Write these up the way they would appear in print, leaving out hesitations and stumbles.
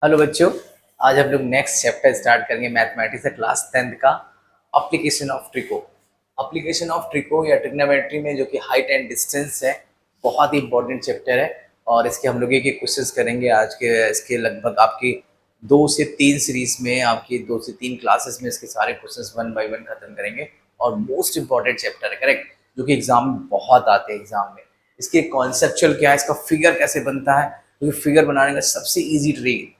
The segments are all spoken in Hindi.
हेलो बच्चों, आज हम लोग नेक्स्ट चैप्टर स्टार्ट करेंगे मैथमेटिक्स का क्लास 10th का एप्लीकेशन ऑफ ट्रिको। एप्लीकेशन ऑफ ट्रिको या ट्रिग्नोमेट्री में जो कि हाइट एंड डिस्टेंस है, बहुत ही इंपॉर्टेंट चैप्टर है। और इसके हम लोग एक एक क्वेश्चंस करेंगे आज के। इसके लगभग आपकी 2 से 3 सीरीज में, आपकी 2 से 3 क्लासेस में इसके सारे क्वेश्चंस वन बाय वन खत्म करेंगे। और मोस्ट इंपॉर्टेंट चैप्टर है, करेक्ट, जो कि एग्जाम में बहुत आते हैं। एग्जाम में इसके कॉन्सेप्चुअल क्या है, इसका फिगर कैसे बनता है, क्योंकि फिगर बनाने का सबसे इजी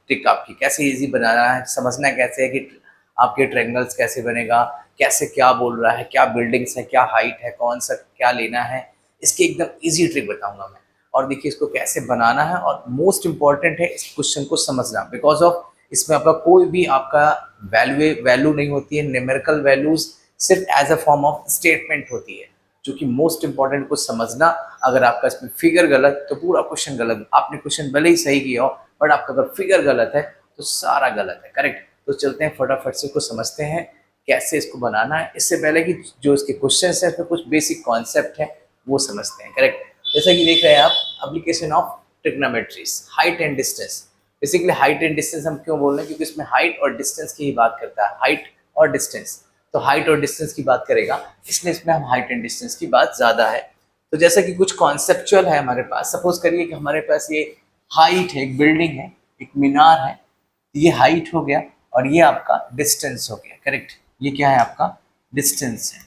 ट्रिक आपकी कैसे इजी बनाना है, समझना कैसे है कि आपके ट्रायंगल्स कैसे बनेगा, कैसे क्या बोल रहा है, क्या बिल्डिंग्स है, क्या हाइट है, कौन सा क्या लेना है, इसकी एकदम इजी ट्रिक बताऊंगा मैं। और देखिए इसको कैसे बनाना है, और मोस्ट इंपॉर्टेंट है इस क्वेश्चन को समझना, बिकॉज ऑफ इसमें आपका कोई भी आपका वैल्यू नहीं होती है। न्यूमेरिकल वैल्यूज सिर्फ as a form of statement होती है, जो कि मोस्ट इंपॉर्टेंट को समझना। अगर आपका इसमें फिगर गलत तो पूरा क्वेश्चन गलत। आपने क्वेश्चन भले ही सही किया हो, बट आपका अगर फिगर गलत है तो सारा गलत है, करेक्ट। तो चलते हैं फटाफट से इसको समझते हैं कैसे इसको बनाना है। इससे पहले कि जो इसके क्वेश्चन है इसमें कुछ बेसिक कॉन्सेप्ट है वो समझते हैं, करेक्ट। जैसा कि देख रहे हैं आप, application of trigonometries, height and distance. Basically height and distance हम क्यों बोल रहे हैं, क्योंकि इसमें हाइट और डिस्टेंस की ही बात करता है, हाइट और डिस्टेंस। तो हाइट और डिस्टेंस की बात करेगा, इसलिए इसमें हम हाइट एंड डिस्टेंस की बात ज्यादा है। तो जैसा कि कुछ कॉन्सेप्चुअल है हमारे पास, सपोज करिए कि हमारे पास ये हाइट है, एक बिल्डिंग है, एक मीनार है, ये हाइट हो गया और ये आपका डिस्टेंस हो गया, करेक्ट। ये क्या है, आपका डिस्टेंस है।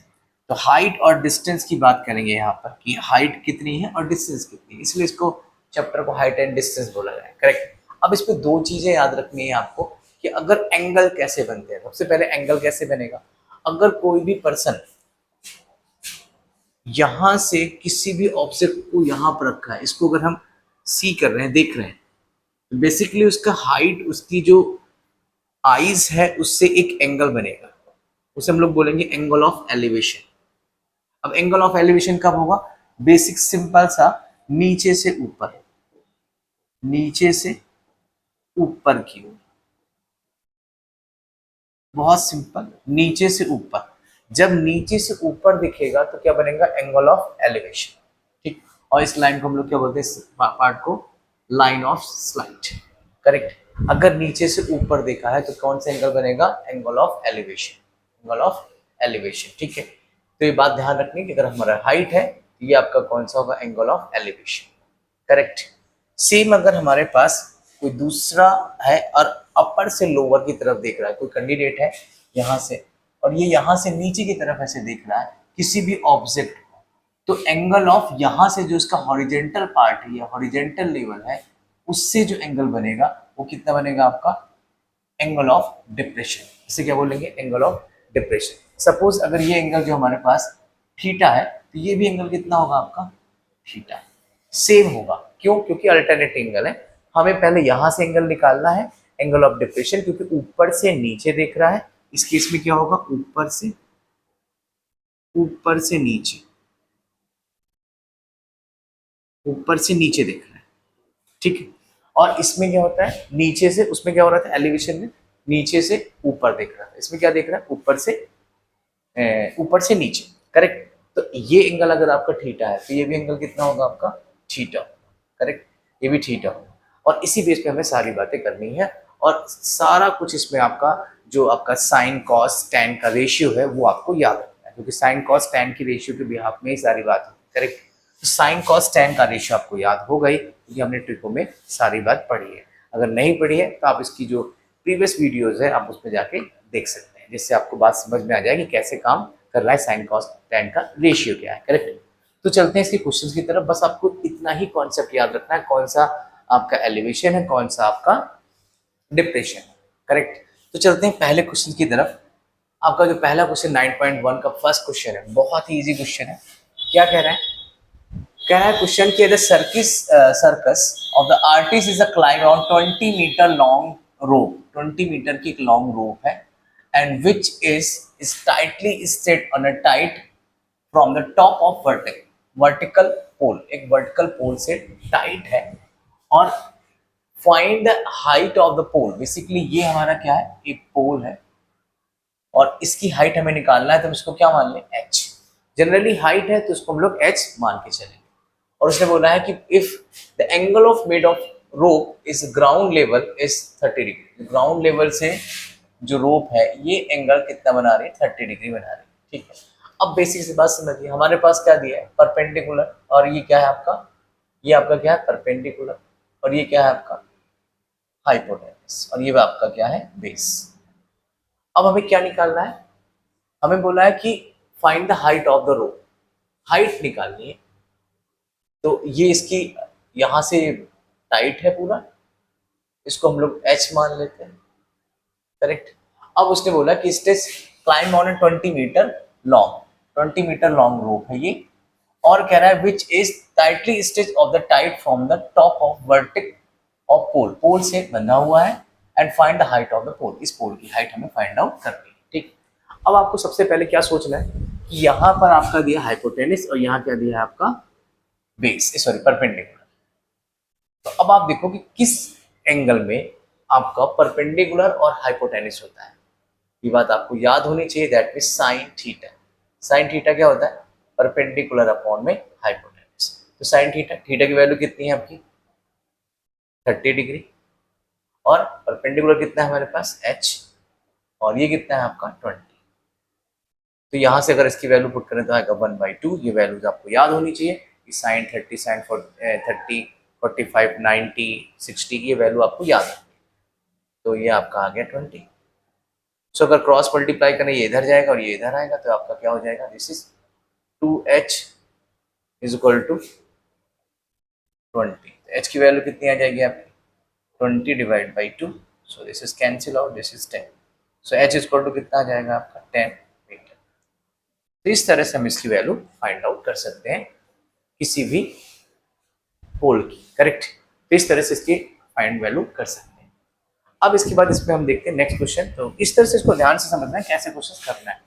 तो हाइट और डिस्टेंस की बात करेंगे यहाँ पर कि हाइट कितनी है और डिस्टेंस कितनी है, इसलिए इसको चैप्टर को हाइट एंड डिस्टेंस बोला जाए, करेक्ट। अब इस पे 2 चीजें याद रखनी है आपको कि अगर एंगल कैसे बनते हैं। सबसे पहले एंगल कैसे बनेगा, अगर कोई भी पर्सन यहां से किसी भी ऑब्जेक्ट को यहां पर रखा है, इसको अगर हम सी कर रहे हैं, देख रहे हैं, तो बेसिकली उसका हाइट, उसकी जो आईज है, उससे एक एंगल बनेगा, उसे हम लोग बोलेंगे एंगल ऑफ एलिवेशन। अब एंगल ऑफ एलिवेशन कब होगा, बेसिक सिंपल सा, नीचे से ऊपर, नीचे से ऊपर की ओर, बहुत सिंपल, नीचे से ऊपर। जब नीचे से ऊपर दिखेगा तो क्या बनेगा, एंगल ऑफ एलिवेशन, ठीक। और इस लाइन को हम लोग क्या बोलते हैं, पार्ट को लाइन ऑफ स्लाइट, करेक्ट। अगर नीचे से ऊपर देखा है तो कौन सा एंगल बनेगा, angle of elevation, angle of elevation, ठीक है। तो ये बात ध्यान रखनी कि अगर हमारा हाइट है तो ये आपका कौन सा होगा, angle of elevation, correct. Same अगर हमारे पास कोई दूसरा है और अपर से लोअर की तरफ देख रहा है, कोई कैंडिडेट है यहाँ से और ये यहाँ से नीचे की तरफ ऐसे देख रहा है किसी भी ऑब्जेक्ट को, तो एंगल ऑफ यहाँ से जो इसका हॉरिजेंटल पार्ट है या हॉरिजेंटल लेवल है, उससे जो एंगल बनेगा वो कितना बनेगा आपका, एंगल ऑफ डिप्रेशन। इसे क्या बोलेंगे, एंगल ऑफ डिप्रेशन। सपोज अगर ये एंगल जो हमारे पास थीटा है, तो ये भी एंगल कितना होगा आपका, थीटा, सेम होगा। क्यों, क्योंकि अल्टरनेट एंगल है। हमें पहले यहां से एंगल निकालना है, एंगल ऑफ डिप्रेशन, क्योंकि ऊपर से नीचे देख रहा है। इस केस में क्या होगा, ऊपर से नीचे, ऊपर से नीचे देख रहा है, ठीक है। और इसमें क्या होता है, नीचे से, उसमें क्या हो रहा था एलिवेशन में, नीचे से ऊपर देख रहा था, इसमें क्या देख रहा है, ऊपर से नीचे, करेक्ट। तो ये एंगल अगर आपका थीटा है तो ये भी एंगल कितना होगा आपका, थीटा, करेक्ट। ये भी थीटा होगा। और इसी बेस पे हमें सारी बातें करनी है, और सारा कुछ इसमें आपका जो आपका साइन कॉस टैन का रेशियो है वो आपको याद रखना है, क्योंकि साइन कॉस टैन की रेशियो के बिहाफ में ही सारी बात है, करेक्ट। तो साइन कॉस टैन का रेशियो आपको याद हो गई, क्योंकि हमने ट्रिको में सारी बात पढ़ी है। अगर नहीं पढ़ी है तो आप इसकी जो प्रीवियस वीडियोज है आप उसमें जाके देख सकते हैं, जिससे आपको बात समझ में आ जाएगी कैसे काम कर रहा है साइन कॉस टैन का रेशियो क्या है, करेक्ट। तो चलते हैं इसके क्वेश्चंस की तरफ। बस आपको इतना ही कॉन्सेप्ट याद रखना है, कौन सा आपका एलिवेशन है, कौन सा आपका डिप्रेशन है, करेक्ट। तो चलते हैं पहले क्वेश्चन की तरफ। आपका जो पहला क्वेश्चन 9.1 का फर्स्ट क्वेश्चन है, बहुत ही इजी क्वेश्चन है। क्या कह रहा है, कह रहा है क्वेश्चन कि the circus of the artist is a climb on 20 metre long rope, 20 metre की एक लॉन्ग रोप है, and which is tightly stayed on a tight from the top of vertical pole, एक वर्टिकल पोल से टाइट है। और find the height of the pole, basically ये हमारा क्या है, एक पोल है और इसकी हाइट हमें निकालना है, तो हम इसको क्या मान लें, h। जनरली हाइट है तो इसको हम लोग h मान के चलेंगे। और उसने बोला है कि if the angle of rope is ground level is 30 degree, ground level से जो रोप है ये एंगल कितना बना रही है, 30 डिग्री बना रही है, ठीक है। अब बेसिक सी बात समझिए, हमारे पास क्या दिया है, परपेंडिकुलर, और ये क्या है आपका, ये आपका क्या है, परपेंडिकुलर, और ये क्या है आपका हाइपोटेनस, और ये आपका क्या है, बेस। अब हमें क्या निकालना है, हमें बोला है कि find the height of the rope, height निकालनी है। तो ये इसकी यहाँ से टाइट है पूरा, इसको हम लोग h मान लेते हैं, करेक्ट। अब उसने बोला कि stage climb on 20 metre long, 20 metre long rope है ये, और कह रहा है which is tightly stage of the tight from the top of vertical of pole, pole से बंधा हुआ है, and find the height of the pole, इस पोल की हाइट हमें फाइंड आउट करनी है, ठीक। अब आपको सबसे पहले क्या सोचना है कि यहाँ पर आपका दिया हाइपोटेनिस और यहाँ क्या दिया है आपका बेस, सॉरी परपेंडिकुलर। तो अब आप देखो कि किस एंगल में आपका परपेंडिकुलर और हाइपोटेनिस होता है, ये बात आपको याद होनी चाहिए, that mean sine theta. Sine theta क्या होता है, परपेंडिकुलर अपॉन में हाइपोटेनिस। तो साइन थीटा, थीटा की वैल्यू कितनी है आपकी 30 डिग्री, और परपेंडिकुलर कितना है हमारे पास h, और ये कितना है आपका 20। तो यहाँ से अगर इसकी वैल्यू पुट करें तो आएगा 1/2, ये वैल्यूज आपको याद होनी चाहिए कि साइन 30, साइन 30, 45, 90, 60 की ये वैल्यू आपको याद है। तो ये आपका आ गया 20। सो अगर क्रॉस मल्टीप्लाई करें, ये इधर जाएगा और ये इधर आएगा, तो आपका क्या हो जाएगा, this is 2h is equal to 20। h की वैल्यू कितनी आ जाएगी आपकी 20 divide by 2, so this is cancel out, this is 10, so h is equal to कितना आ जाएगा आपका 10 मीटर। तो इस तरह से हम इसकी वैल्यू फाइंड आउट कर सकते हैं किसी भी पोल की, करेक्ट। तो इस तरह से इसकी फाइंड वैल्यू कर सकते हैं। अब इसके बाद इसमें हम देखते हैं नेक्स्ट क्वेश्चन। तो इस तरह से इसको ध्यान से समझना है कैसे क्वेश्चन करना है,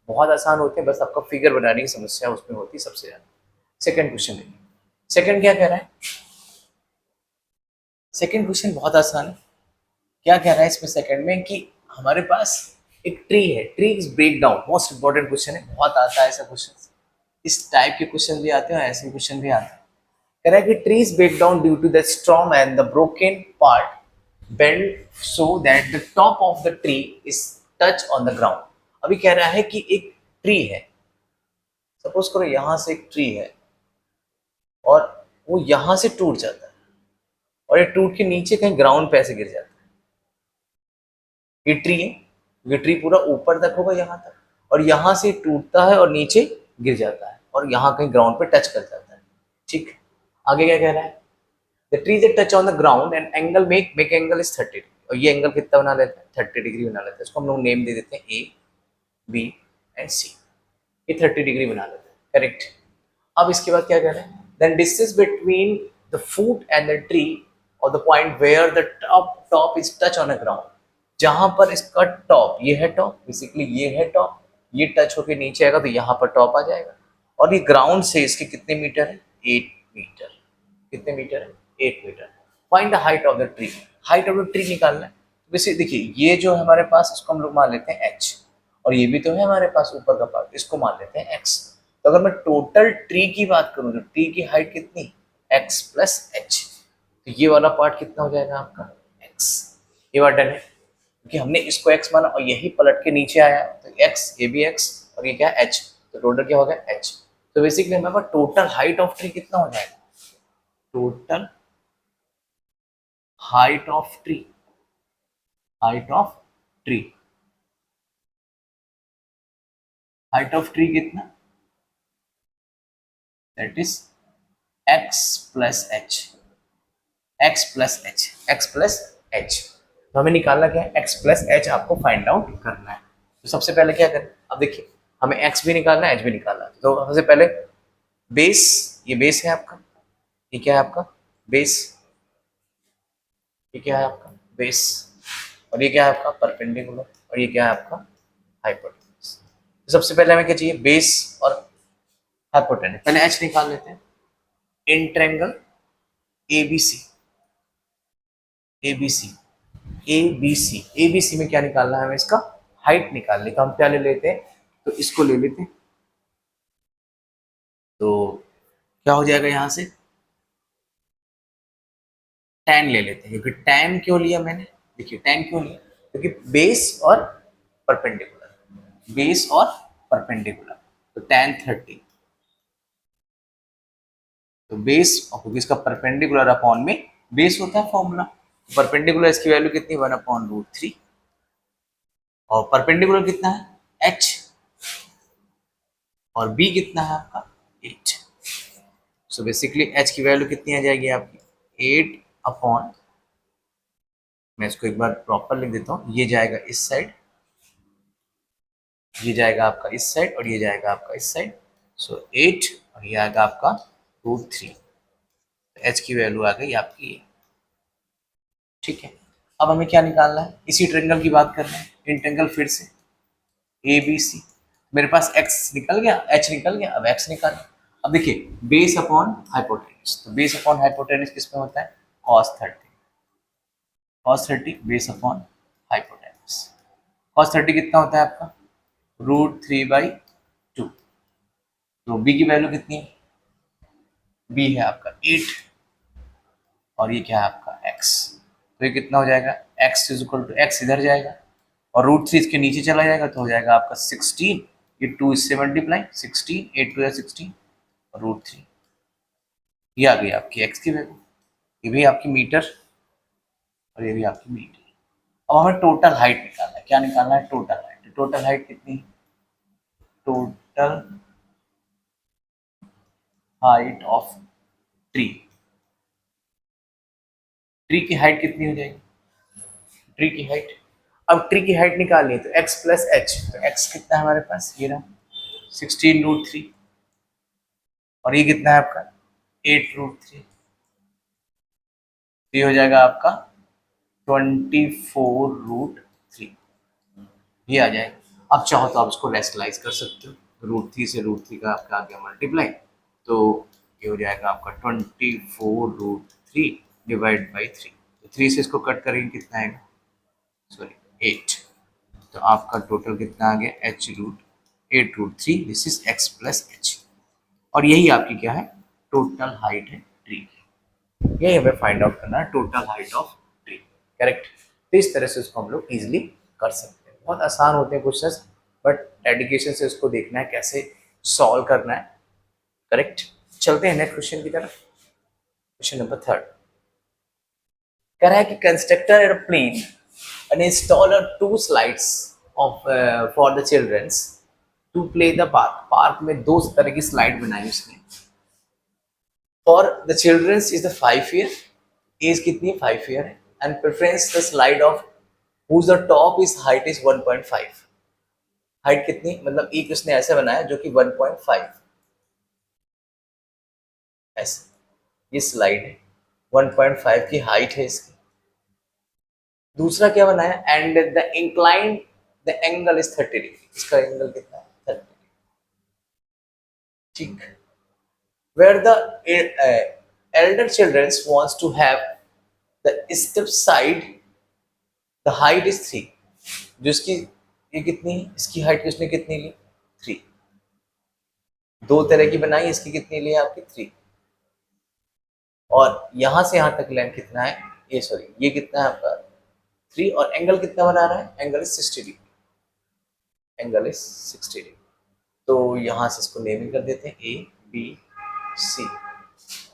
बहुत आसान होते हैं, बस आपका फिगर बनाने की समस्या उसमें होती है सबसे ज्यादा। सेकंड क्वेश्चन देखिए, सेकंड क्या कह रहा है, सेकंड क्वेश्चन बहुत आसान है। क्या कह रहा है इसमें सेकंड में कि हमारे पास एक ट्री है, tree is break down, most important question है, बहुत आता है ऐसा क्वेश्चन, इस टाइप के क्वेश्चन भी आते हैं और ऐसे क्वेश्चन भी आते हैं। कह रहा है कि trees break down due to the storm and the broken part bend so that the top of the tree is touch on the ground. अभी कह रहा है कि एक ट्री है, सपोज करो यहाँ से एक ट्री है और वो यहाँ से टूट जाता है, और ये टूट के नीचे कहीं ग्राउंड पे ऐसे गिर जाता है। ये ट्री है, ये ट्री पूरा ऊपर तक होगा यहाँ तक, और यहाँ से टूटता है और नीचे गिर जाता है और यहाँ कहीं ग्राउंड पे टच कर जाता है, ठीक। आगे क्या कह रहा है, the tree that touch on the ground and angle make angle is 30 degree, और ये एंगल कितना बना लेते हैं 30 डिग्री बना लेते हैं, इसको हम लोग नेम दे देते हैं ए बी एंड सी, ये 30 डिग्री बना लेते हैं, करेक्ट। अब इसके बाद क्या कह रहे हैं, then distance between the foot and the tree और the point where the top is touch on the ground, जहां पर इसका टॉप, ये है टॉप, बेसिकली ये है टॉप, ये टच होके नीचे आएगा तो यहाँ पर टॉप आ जाएगा, और ये ग्राउंड से इसके कितने मीटर है 8 मीटर, कितने मीटर है 8 metre. Find the height of the tree, height of the tree निकालना है। वैसे देखिए ये जो है हमारे पास, इसको हम लोग मान लेते हैं h, और ये भी तो है हमारे पास ऊपर का पार्ट, इसको मान लेते हैं x। तो अगर मैं टोटल ट्री की बात करूं तो ट्री की हाइट कितनी x प्लस h, तो ये वाला पार्ट कितना हो जाएगा आपका x, ये वाला डन है क्योंकि हमने इसको x माना और यही पलट के नीचे आया, तो x, ये भी x और ये क्या है h, तो टोटल क्या हो गया h। तो बेसिकली हमारे पास टोटल हाइट ऑफ ट्री कितना हो जाएगा, total height of tree, height of tree, height of tree कितना, that is x plus H, X plus H, X plus H. तो हमें निकालना क्या है, x प्लस एच आपको फाइंड आउट करना है। तो सबसे पहले क्या करें, अब देखिए हमें x भी निकालना है, h भी निकालना है। तो सबसे पहले बेस, ये बेस है आपका, ये क्या है आपका बेस, ये क्या है आपका बेस, और ये क्या है आपका परपेंडिकुलर, और ये क्या है आपका हाइपोटेन्यूज। तो सबसे पहले हमें क्या चाहिए, बेस और हाइपोटेन्यूज। पहले h निकाल लेते हैं, in triangle ABC, ABC, ABC, ABC में क्या निकालना है हमें, इसका हाइट निकालने का। हम क्या ले लेते हैं, तो इसको ले लेते हैं, तो क्या हो जाएगा यहाँ से tan ले लेते हैं, क्योंकि tan क्यों लिया मैंने, देखिए tan क्यों लिया, क्योंकि बेस और परपेंडिकुलर, बेस और परपेंडिकुलर, तो tan 30, तो बेस और क्योंकि इसका परपेंडिकुलर अपॉन में बेस होता है फॉर्मूला, परपेंडिकुलर इसकी वैल्यू कितनी 1/√3, और परपेंडिकुलर कितना है h, और b कितना है आपका 8, सो बेसिकली h की वैल्यू कितनी आ जाएगी आपकी 8 अपॉन, मैं इसको एक बार प्रॉपर लिख देता हूँ, ये जाएगा इस साइड, ये जाएगा आपका इस साइड, और ये जाएगा आपका इस साइड, सो 8 और ये आएगा आपका √3, h की वैल्यू आ गई आपकी ये, ठीक है। अब हमें क्या निकालना है, इसी ट्रेंगल की बात कर रहे हैं, इन ट्रेंगल फिर से ए बी सी, मेरे पास x निकल गया, h निकल गया, अब x निकाल, अब देखिए बेस अपॉन हाइपोटेनस, तो बेस अपॉन हाइपोटेनस किस में होता है cos 30 base upon hypotenuse, cos 30 कितना होता है आपका √3/2, तो b की वैल्यू कितनी है, b है आपका 8, और ये क्या है आपका x, तो ये कितना हो जाएगा x इक्वल टू x इधर जाएगा, और √3 इसके नीचे चला जाएगा, तो हो जाएगा आपका 16, ये 2 इससे मल्टीप्लाई 16, 8 2 16, और √3, ये आ गई आपकी x की वैल्यू, ये भी आपकी मीटर और ये भी आपकी मीटर। अब हमें टोटल हाइट निकालना है, क्या निकालना है टोटल हाइट, टोटल हाइट कितनी, total height of tree, tree की हाइट कितनी हो जाएगी, ट्री की हाइट, अब ट्री की हाइट निकालनी है तो x प्लस एच, तो x कितना है हमारे पास ये रहा 16√3, और ये कितना है आपका 8√3, तो ये हो जाएगा आपका 24√3, ये आ जाएगा। अब चाहो तो आप उसको रेशनलाइज कर सकते हो, √3 से √3 का आपका आ गया मल्टीप्लाई, तो ये हो जाएगा आपका 24√3 डिवाइड बाई 3, तो 3 से इसको कट करेंगे कितना आएगा, सॉरी 8, तो आपका टोटल कितना आ गया h√8√3, this is x plus H, और यही आपकी क्या है टोटल हाइट है ट्री की, यही हमें फाइंड आउट करना है total height of tree, correct. तो इस तरह से उसको हम लोग इजिली कर सकते हैं, बहुत आसान होते हैं क्वेश्चंस, बट डेडिकेशन से उसको देखना है कैसे सॉल्व करना है, करेक्ट। चलते हैं नेक्स्ट क्वेश्चन की तरफ, क्वेश्चन नंबर 3 कह रहा है कि constructor airplane and install a 2 slides of for the childrens to play the park, park में 2 तरह की स्लाइड बनाई उसने, for the childrens is the 5 year, age कितनी है 5 ईयर है, and preference the slide of whose the top is height is 1.5, height कितनी मतलब एक उसने ऐसे बनाया जो कि 1.5, ऐसे ये स्लाइड है 1.5 की हाइट है इसकी, दूसरा क्या बनाया and the incline the angle is 30 degree, इसका एंगल कितना है 30, ठीक, where the elder children wants to have the step side, the height is 3, जो इसकी ये कितनी है, इसकी हाइट किसने कितनी ली 3, 2 तरह की बनाई, इसकी कितनी ली आपकी 3, और यहां से यहां तक लेंथ कितना है, ये सॉरी ये कितना है आपका 3, और एंगल कितना बना रहा है, angle is 60 degree, angle is 60 degree, तो यहां से इसको नेमिंग कर देते हैं ए बी सी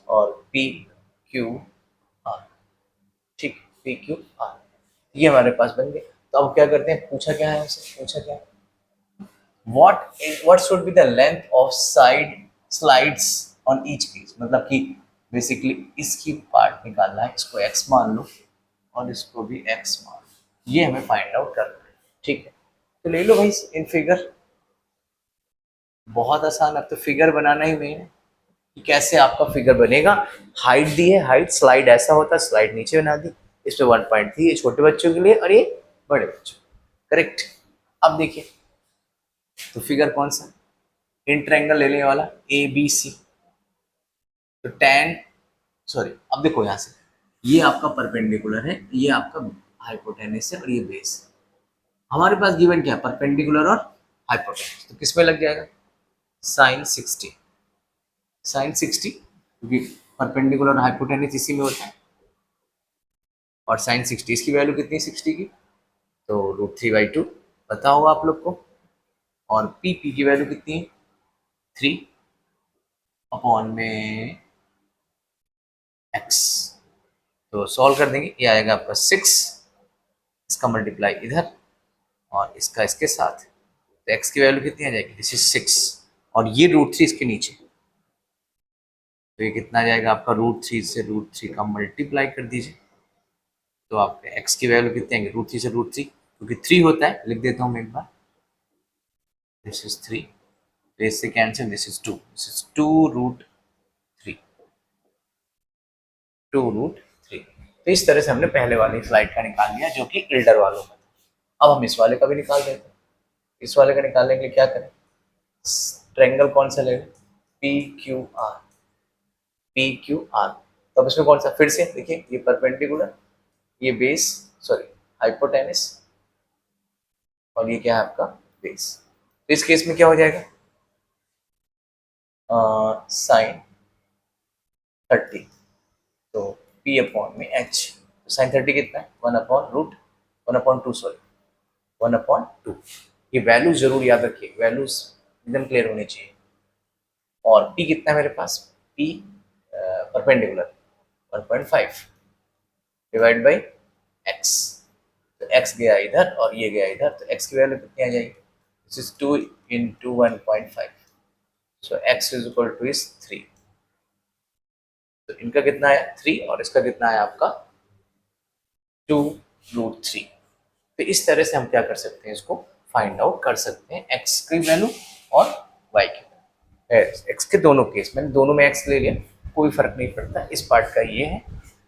और पी क्यू आर, ठीक, पी क्यू आर, ये हमारे पास बन गए। तो अब क्या करते हैं, पूछा क्या है हमसे, पूछा क्या है what should be the length of side slides on each piece, मतलब कि बेसिकली इसकी पार्ट निकालना है, इसको x मान लो और इसको भी x मान लो, ये हमें फाइंड आउट करना है, ठीक है। तो ले लो भाई इन फिगर, बहुत आसान, अब तो फिगर बनाना ही मेन है कि कैसे आपका फिगर बनेगा, हाइट दी है, हाइट स्लाइड ऐसा होता है, स्लाइड नीचे बना दी, इसमें 1.3 ये छोटे बच्चों के लिए और ये बड़े बच्चों, करेक्ट। अब देखिए तो फिगर कौन सा, इन ट्रायंगल लेने वाला ए बी सी, तो tan, सॉरी अब देखो यहाँ से ये आपका परपेंडिकुलर है, ये आपका हाइपोटेनस है और ये बेस है, हमारे पास गिवन क्या है परपेंडिकुलर और हाइपोटेनस, तो किस में लग जाएगा साइन 60, साइन 60 क्योंकि परपेंडिकुलर और हाइपोटेनस इसी में होता है, और साइन 60, इसकी वैल्यू कितनी 60 की, तो √3/2 पता होगा आप लोग को। और पी की वैल्यू कितनी है 3 अपॉन में x। तो सॉल्व कर देंगे, ये आएगा आपका 6, इसका मल्टीप्लाई इधर और इसका इसके साथ, तो x की वैल्यू कितनी आ जाएगी, दिस इज 6 और ये √3 इसके नीचे, तो ये कितना आ जाएगा आपका √3 से √3 का मल्टीप्लाई कर दीजिए, तो आपके x की वैल्यू कितनी आएंगे √3 से √3, क्योंकि 3 होता है, लिख देता हूँ मैं एक बार, दिस इज 3, तो इससे cancel, this is 2, this is 2√3, 2√3। तो इस तरह से हमने पहले वाली स्लाइड का निकाल लिया जो कि इल्डर वालों का था। अब हम इस वाले का भी निकाल देते हैं। इस वाले का निकालने के लिए क्या करें, ट्रायंगल कौन सा लेंगे, P Q R, P Q R. तो अब इसमें कौन सा, फिर से देखिए, ये परपेंडिकुलर, ये बेस, सॉरी हाइपोटेनस, और ये क्या है आपका बेस। तो इस केस में क्या हो जाएगा, साइन 30, तो पी अपॉन में एच, तो साइन 30 कितना है 1/√1/2, सॉरी 1/2। ये वैल्यूज जरूर याद रखिए, वैल्यूज एकदम क्लियर होनी चाहिए। और पी कितना है मेरे पास, P perpendicular 1.5 divide by X, तो x गया इधर और ये गया इधर, तो x की वैल्यू कितनी आ जाएगी, this is 2 into 1.5, so x is equal two is 3। तो इनका कितना आया 3 और इसका कितना आया आपका 2√3। तो इस तरह से हम क्या कर सकते हैं, इसको फाइंड आउट कर सकते हैं, x की वैल्यू और y की वैल्यू। x के दोनों केस, मैंने दोनों में x ले लिया, कोई फर्क नहीं पड़ता, इस पार्ट का ये है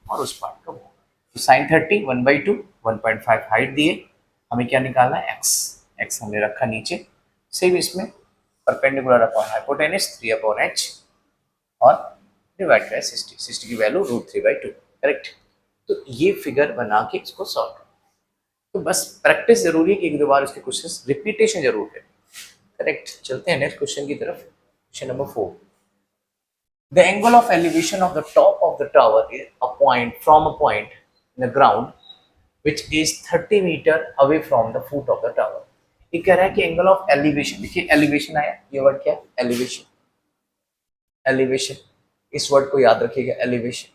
और उस पार्ट का वो। तो साइन 30 1/2, 1.5 हाइट दिए, हमें क्या निकालना है x हमने रखा नीचे, सेम इसमें परपेंडिकुलर अपॉन हाइपोटेनस 3/h और डिवाइड बाय 60 की वैल्यू √3/2, करेक्ट। तो ये फिगर बना के इसको सॉल्व करो, तो बस प्रैक्टिस जरूरी है कि एक दो बार इसके क्वेश्चंस रिपीटेशन जरूर है, करेक्ट। चलते हैं नेक्स्ट क्वेश्चन की तरफ, question number 4। The angle of elevation of the top of the tower is a point from a point in the ground which is 30 meter away from the foot of the tower। ये कह रहा है कि एंगल ऑफ एलिवेशन, देखिए एलिवेशन आया, ये वर्ड क्या है एलिवेशन, एलिवेशन, इस वर्ड को याद रखिएगा elevation.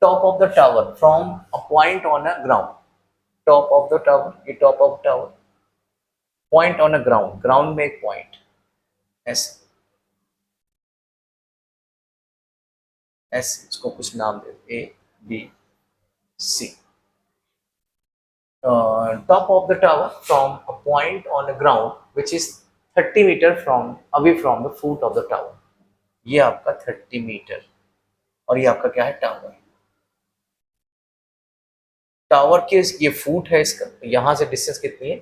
Top of the tower from a point on a ground, top of the tower, ये top of tower, point on a ground, ground में एक पॉइंट, ऐसे ऐसे इसको कुछ नाम दे, A B C. Top of the tower from a point on the ground which is 30 meter from away from the foot of the tower। ये आपका 30 मीटर और ये आपका क्या है टावर, टावर के ये फुट है इसका, यहां से डिस्टेंस कितनी है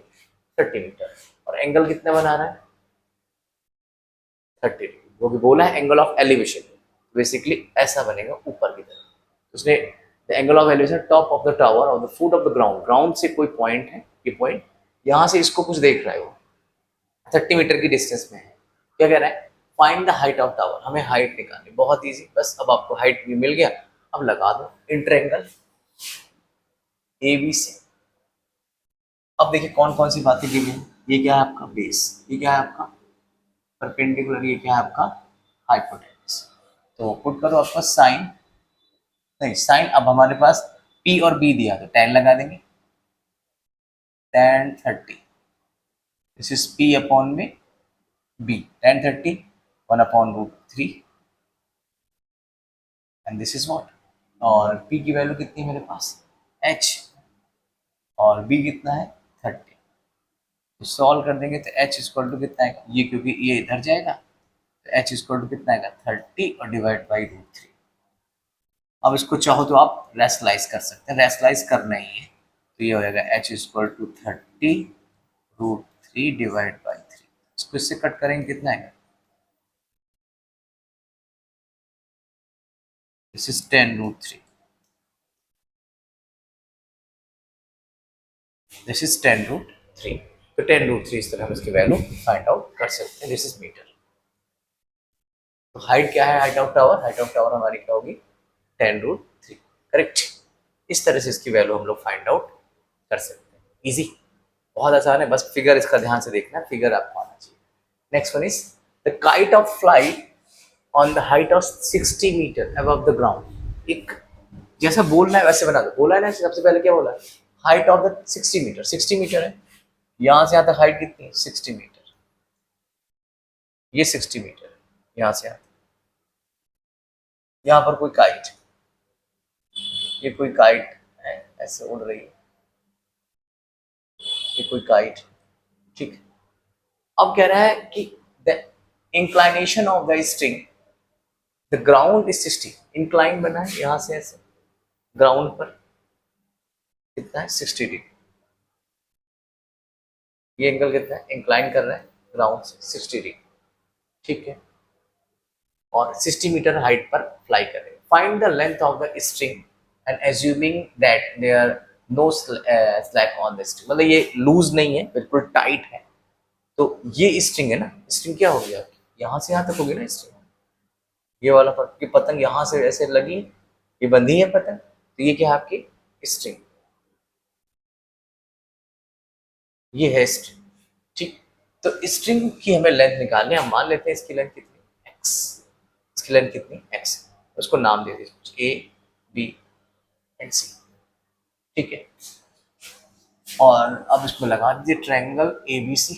30 मीटर, और एंगल कितना बना रहा है 30 डिग्री, वो भी बोला है एंगल ऑफ एलिवेशन, बेसिकली ऐसा बनेगा ऊपर की तरफ। उसने the angle of elevation top of the tower और the foot of the ground, ground से कोई पॉइंट है, ये पॉइंट यहां से इसको कुछ देख रहा है वो 30 मीटर की डिस्टेंस में है। क्या कह रहा है, find the height of tower, हमें हाइट निकालनी, बहुत इजी, बस अब आपको हाइट भी मिल गया, अब लगा दो इंट्रायंगल ए बी सी। अब देखिए कौन कौन सी बातें की गई, ये क्या है आपका बेस, ये क्या है आपका परपेंडिकुलर, ये क्या है आपका हाइपोटेनस। तो पुट करो आपका साइन, नहीं साइन, अब हमारे पास पी और बी दिया तो tan लगा देंगे, tan 30, this is P upon में B, tan 30 1/√3 and this is what, और p की वैल्यू कितनी है मेरे पास h, और b कितना है 30, तो सॉल्व कर देंगे तो h इक्वल टू कितना है, ये क्योंकि ये इधर जाएगा तो h इक्वल टू कितना आएगा 30 और डिवाइड बाई √3। अब इसको चाहो तो आप रेशनलाइज कर सकते हैं, रेशनलाइज करना ही है, तो ये हो जाएगा h equal to 30√3 divide by 3, इसको इससे कट करेंगे कितना आएगा, दिस इज 10√3, दिस इज 10√3, तो 10√3 इस तरह हम इसकी वैल्यू फाइंड आउट कर सकते हैं, दिस इज मीटर। तो हाइट क्या है height of tower, height of tower हमारी क्या होगी 10√3, करेक्ट। इस तरह से इसकी वैल्यू हम लोग फाइंड आउट कर सकते हैं। इजी, बहुत आसान है, बस फिगर इसका ध्यान से देखना, फिगर आपको आना चाहिए। Next one is the kite of flight on the height of 60 metre above the ground. एक जैसा बोलना है वैसे बना दो। बोला है ना सबसे पहले, क्या बोला है? Height of the 60 metre, 60 metre है, यहां से यहां तक हाइट कितनी है? 60 मीटर। ये 60 मीटर है, यहां से यहां, यहां पर कोई काइट, ये कोई काइट है ऐसे उड़ रही है, ये कोई काइट, ठीक है। अब कह रहा है कि the inclination of the string, the ground is 60, incline बना है यहां से ऐसे, ग्राउंड पर कितना है? 60 डिग्री। ये एंगल कितना है? इंक्लाइन कर रहा है ग्राउंड से 60 डिग्री, ठीक है, और 60 मीटर हाइट पर फ्लाई कर रहे हैं। Find the length of the string and assuming that there no slack on the string, मतलब ये लूज नहीं है, बिल्कुल टाइट है। तो ये स्ट्रिंग है ना, स्ट्रिंग क्या हो गया? यहाँ से यहाँ तक होगी ना स्ट्रिंग, ये वाला पर कि पतंग यहाँ से ऐसे लगी, ये बंधी है पतंग, तो ये क्या है? आपकी स्ट्रिंग, ये है स्ट्रिंग, ठीक। तो स्ट्रिंग की हमें लेंथ निकालनी है। हम मान लेते हैं इसकी लेंथ कितनी? एक्स, इसकी लेंथ कितनी? एक्स, उसको नाम दे दीजिए ए बी एंड सी, ठीक है। और अब इसको लगा दीजिए triangle A B C,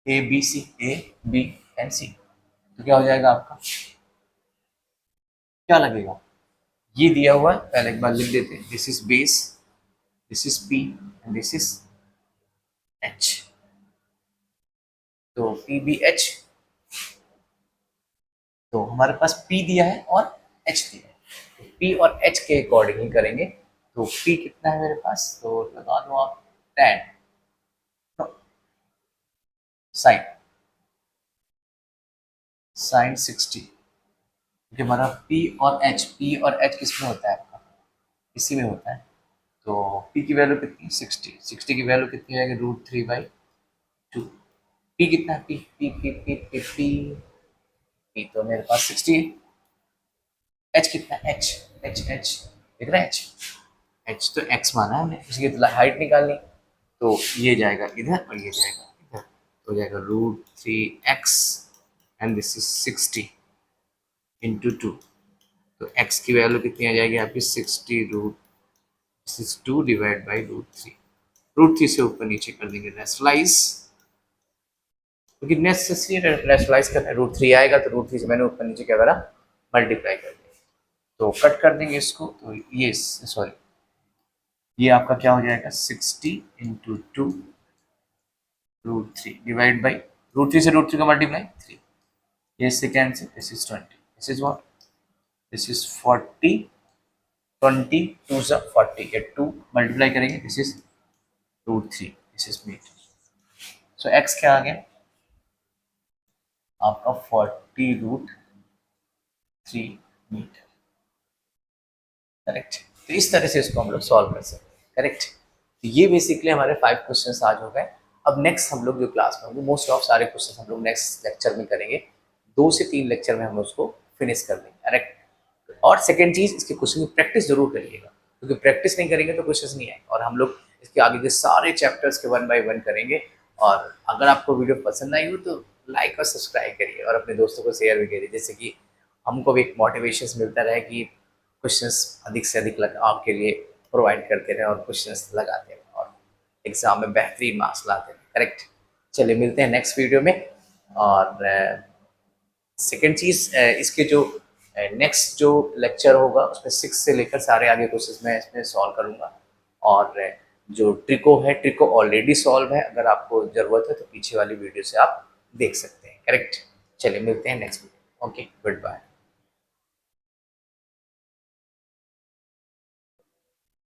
A B C, A B and C, तो क्या हो जाएगा आपका? क्या लगेगा? ये दिया हुआ है, पहले एक बार लिख देते हैं, this is base, this is P and this is H, तो पी बी एच, तो हमारे पास P दिया है और H दिया है, तो P और H के अकॉर्डिंग ही करेंगे। तो P कितना है मेरे पास? तो लगा दो आप 10 साइन, साइन 60, क्योंकि हमारा P और H किस में होता है आपका? इसी में होता है। तो P की वैल्यू कितनी? 60, 60 की वैल्यू कितनी आएगी? √3/2। P कितना है? P तो मेरे पास 60 है। H कितना है? H दिख रहा है? H तो X माना है हमने, उसकी हाइट निकालनी, तो ये जाएगा इधर और ये जाएगा इधर, तो जाएगा √3x and this is 60 into 2, तो x की वैल्यू कितनी आ जाएगी आपकी? 60 2 डिवाइड बाई √3 से ऊपर नीचे कर देंगे रेशनलाइज, क्योंकि नेसेसरी रेशनलाइज करना है। √3 आएगा तो √3 से मैंने ऊपर नीचे क्या करा? मल्टीप्लाई कर दिया, तो कट कर देंगे इसको, तो ये सॉरी, ये आपका क्या हो जाएगा? 60 इंटू 2 √3 डिवाइड बाई √3 से √3 का मल्टीप्लाई 3, ये इससे cancel, this is 20, this is what? This is 40, 20 2 से 40, ये 2 मल्टीप्लाई करेंगे, this is √3, this is metre. So x क्या आ गया आपका? 40√3 मीटर, करेक्ट। तो इस तरह से इसको हम लोग सॉल्व कर सकते हैं, करेक्ट। तो ये बेसिकली हमारे 5 क्वेश्चन आज हो गए। अब नेक्स्ट हम लोग जो क्लास में होंगे, मोस्ट ऑफ सारे क्वेश्चन हम लोग नेक्स्ट लेक्चर में करेंगे, 2 से 3 लेक्चर में हम उसको फिनिश कर देंगे, करेक्ट। और सेकेंड चीज, इसके क्वेश्चन की प्रैक्टिस जरूर करिएगा, क्योंकि प्रैक्टिस नहीं करेंगे तो क्वेश्चन नहीं आएंगे। और हम लोग इसके आगे के सारे चैप्टर्स के 1 बाय 1 करेंगे। और अगर आपको वीडियो पसंद आई हो तो लाइक और सब्सक्राइब करिए और अपने दोस्तों को शेयर भी करिए, जैसे कि हमको भी एक मोटिवेशन मिलता रहे कि क्वेश्चंस अधिक से अधिक आपके लिए प्रोवाइड करते रहे और क्वेश्चंस लगाते रहे और एग्जाम में बेहतरीन मार्क्स लाते रहे, करेक्ट। चलिए मिलते हैं नेक्स्ट वीडियो में। और सेकेंड चीज़, इसके जो नेक्स्ट जो लेक्चर होगा उसमें 6 से लेकर सारे आगे क्वेश्चंस मैं इसमें सॉल्व करूँगा। और जो ट्रिको है, ट्रिको ऑलरेडी सॉल्व है, अगर आपको ज़रूरत है तो पीछे वाली वीडियो से आप देख सकते हैं, करेक्ट। चलिए मिलते हैं next video, okay, good bye.